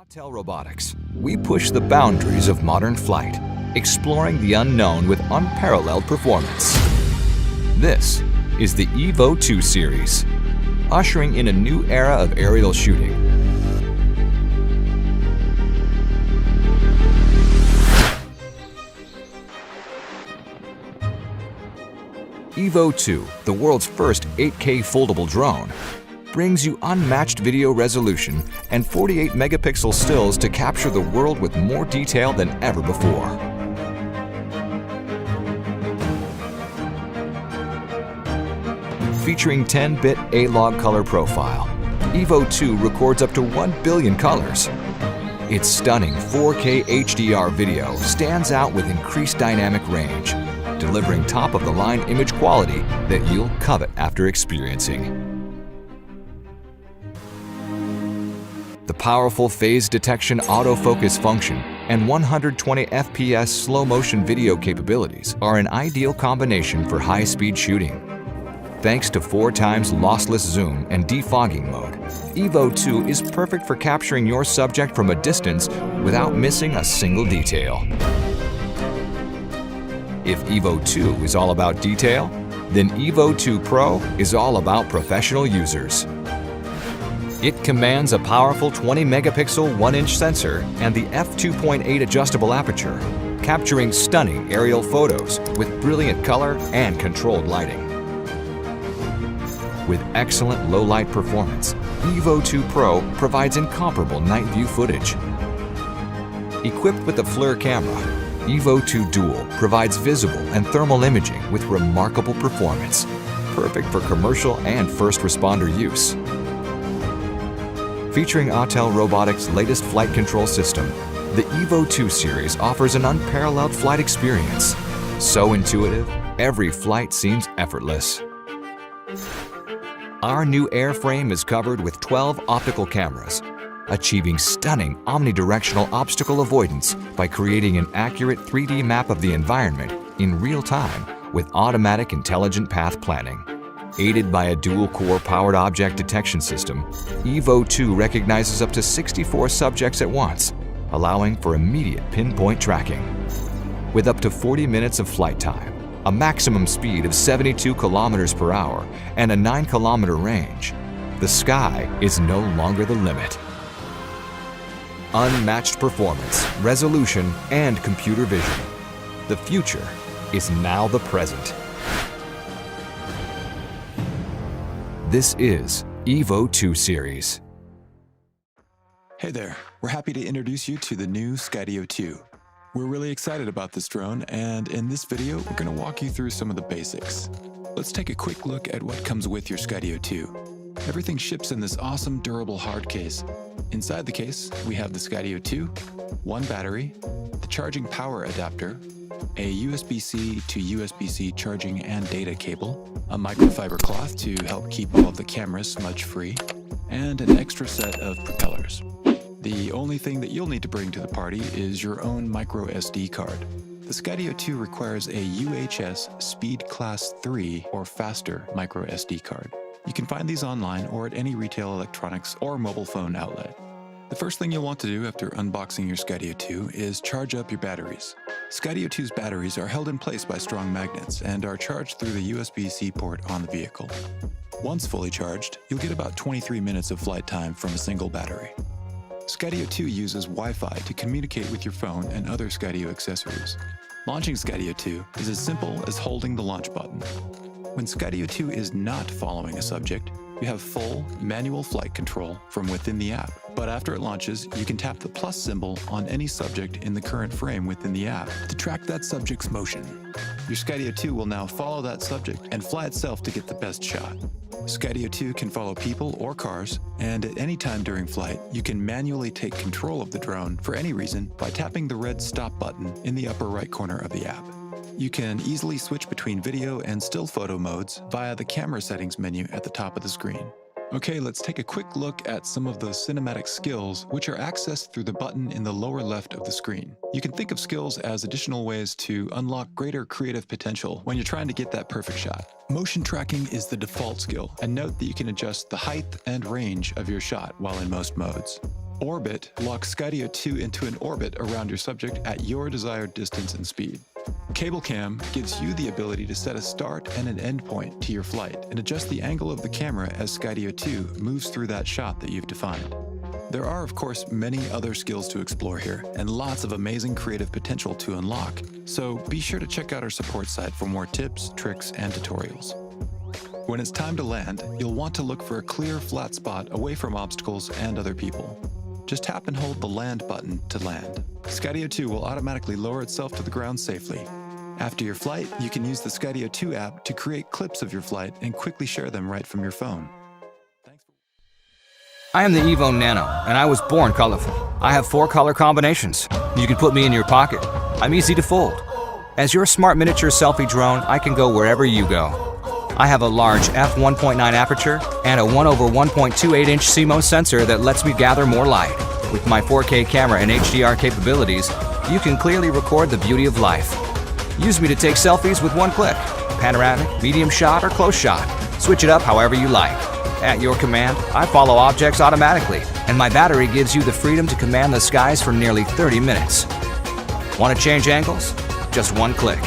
Autel Robotics, we push the boundaries of modern flight, exploring the unknown with unparalleled performance. This is the Evo 2 series, ushering in a new era of aerial shooting. Evo 2, the world's first 8K foldable drone, brings you unmatched video resolution and 48 megapixel stills to capture the world with more detail than ever before. Featuring 10-bit A-log color profile, Evo 2 records up to 1 billion colors. Its stunning 4K HDR video stands out with increased dynamic range, delivering top-of-the-line image quality that you'll covet after experiencing. The powerful phase detection autofocus function and 120 FPS slow-motion video capabilities are an ideal combination for high-speed shooting. Thanks to 4x lossless zoom and defogging mode, Evo 2 is perfect for capturing your subject from a distance without missing a single detail. If Evo 2 is all about detail, then Evo 2 Pro is all about professional users. It commands a powerful 20-megapixel 1-inch sensor and the f2.8 adjustable aperture, capturing stunning aerial photos with brilliant color and controlled lighting. With excellent low-light performance, Evo 2 Pro provides incomparable night view footage. Equipped with a FLIR camera, Evo 2 Dual provides visible and thermal imaging with remarkable performance, perfect for commercial and first responder use. Featuring Autel Robotics' latest flight control system, the Evo 2 series offers an unparalleled flight experience. So intuitive, every flight seems effortless. Our new airframe is covered with 12 optical cameras, achieving stunning omnidirectional obstacle avoidance by creating an accurate 3D map of the environment in real time with automatic intelligent path planning. Aided by a dual-core powered object detection system, Evo 2 recognizes up to 64 subjects at once, allowing for immediate pinpoint tracking. With up to 40 minutes of flight time, a maximum speed of 72 kilometers per hour, and a 9-kilometer range, the sky is no longer the limit. Unmatched performance, resolution, and computer vision. The future is now the present. This is Evo 2 series. Hey there, we're happy to introduce you to the new Skydio 2. We're really excited about this drone, and in this video, we're going to walk you through some of the basics. Let's take a quick look at what comes with your Skydio 2. Everything ships in this awesome durable hard case. Inside the case, we have the Skydio 2, one battery, the charging power adapter, a USB-C to USB-C charging and data cable, a microfiber cloth to help keep all of the cameras smudge-free, and an extra set of propellers. The only thing that you'll need to bring to the party is your own micro SD card. The Skydio 2 requires a UHS Speed Class 3 or faster micro SD card. You can find these online or at any retail electronics or mobile phone outlet. The first thing you'll want to do after unboxing your Skydio 2 is charge up your batteries. Skydio 2's batteries are held in place by strong magnets and are charged through the USB-C port on the vehicle. Once fully charged, you'll get about 23 minutes of flight time from a single battery. Skydio 2 uses Wi-Fi to communicate with your phone and other Skydio accessories. Launching Skydio 2 is as simple as holding the launch button. When Skydio 2 is not following a subject, you have full manual flight control from within the app. But after it launches, you can tap the plus symbol on any subject in the current frame within the app to track that subject's motion. Your Skydio 2 will now follow that subject and fly itself to get the best shot. Skydio 2 can follow people or cars, and at any time during flight, you can manually take control of the drone for any reason by tapping the red stop button in the upper right corner of the app. You can easily switch between video and still photo modes via the camera settings menu at the top of the screen. Okay, let's take a quick look at some of those cinematic skills which are accessed through the button in the lower left of the screen. You can think of skills as additional ways to unlock greater creative potential when you're trying to get that perfect shot. Motion tracking is the default skill, and note that you can adjust the height and range of your shot while in most modes. Orbit locks Skydio 2 into an orbit around your subject at your desired distance and speed. Cable Cam gives you the ability to set a start and an end point to your flight and adjust the angle of the camera as Skydio 2 moves through that shot that you've defined. There are, of course, many other skills to explore here and lots of amazing creative potential to unlock, so be sure to check out our support site for more tips, tricks, and tutorials. When it's time to land, you'll want to look for a clear, flat spot away from obstacles and other people. Just tap and hold the land button to land. Skydio 2 will automatically lower itself to the ground safely. After your flight, you can use the Skydio 2 app to create clips of your flight and quickly share them right from your phone. I am the Evo Nano, and I was born colorful. I have 4 color combinations. You can put me in your pocket. I'm easy to fold. As your smart miniature selfie drone, I can go wherever you go. I have a large f1.9 aperture and a 1/1.28-inch CMOS sensor that lets me gather more light. With my 4K camera and HDR capabilities, you can clearly record the beauty of life. Use me to take selfies with one click. Panoramic, medium shot, or close shot. Switch it up however you like. At your command, I follow objects automatically, and my battery gives you the freedom to command the skies for nearly 30 minutes. Want to change angles? Just one click.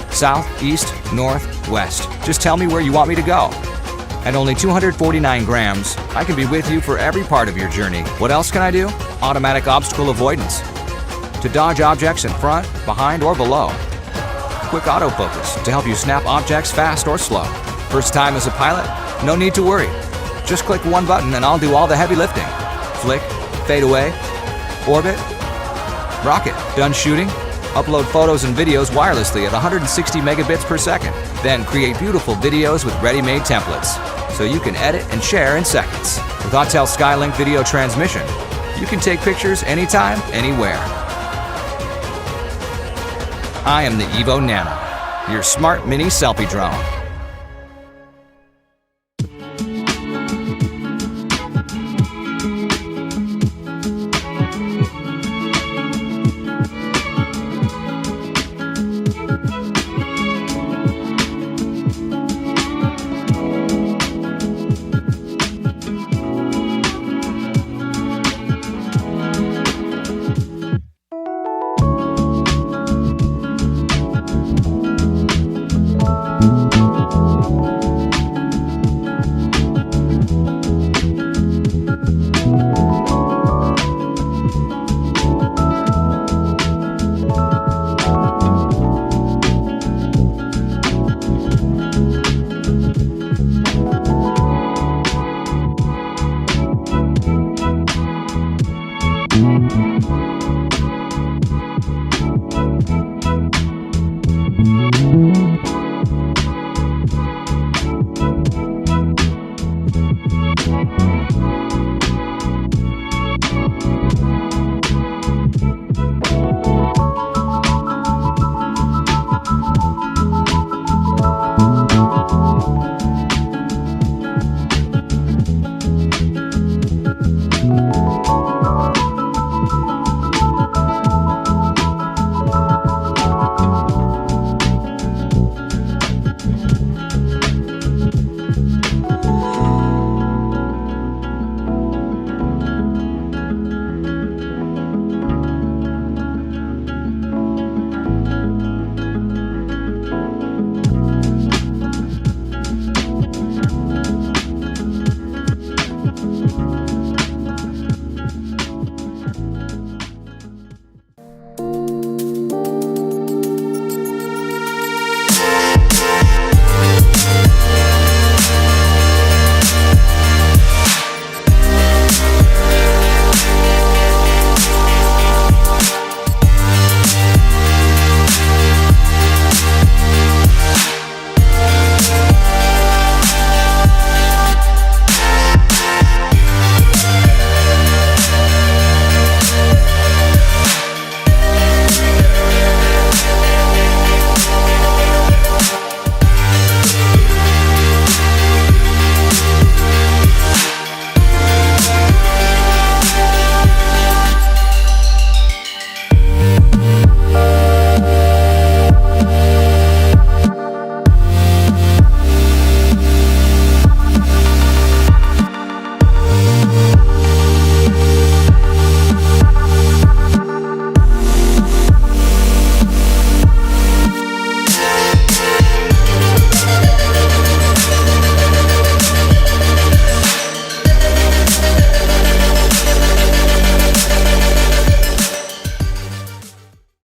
South, east, north, west. Just tell me where you want me to go. At only 249 grams, I can be with you for every part of your journey. What else can I do? Automatic obstacle avoidance. To dodge objects in front, behind, or below. Quick autofocus to help you snap objects fast or slow. First time as a pilot? No need to worry. Just click one button and I'll do all the heavy lifting. Flick, fade away, orbit, rocket. Done shooting? Upload photos and videos wirelessly at 160 megabits per second. Then create beautiful videos with ready-made templates, so you can edit and share in seconds. With Autel Skylink video transmission, you can take pictures anytime, anywhere. I am the Evo Nano, your smart mini selfie drone.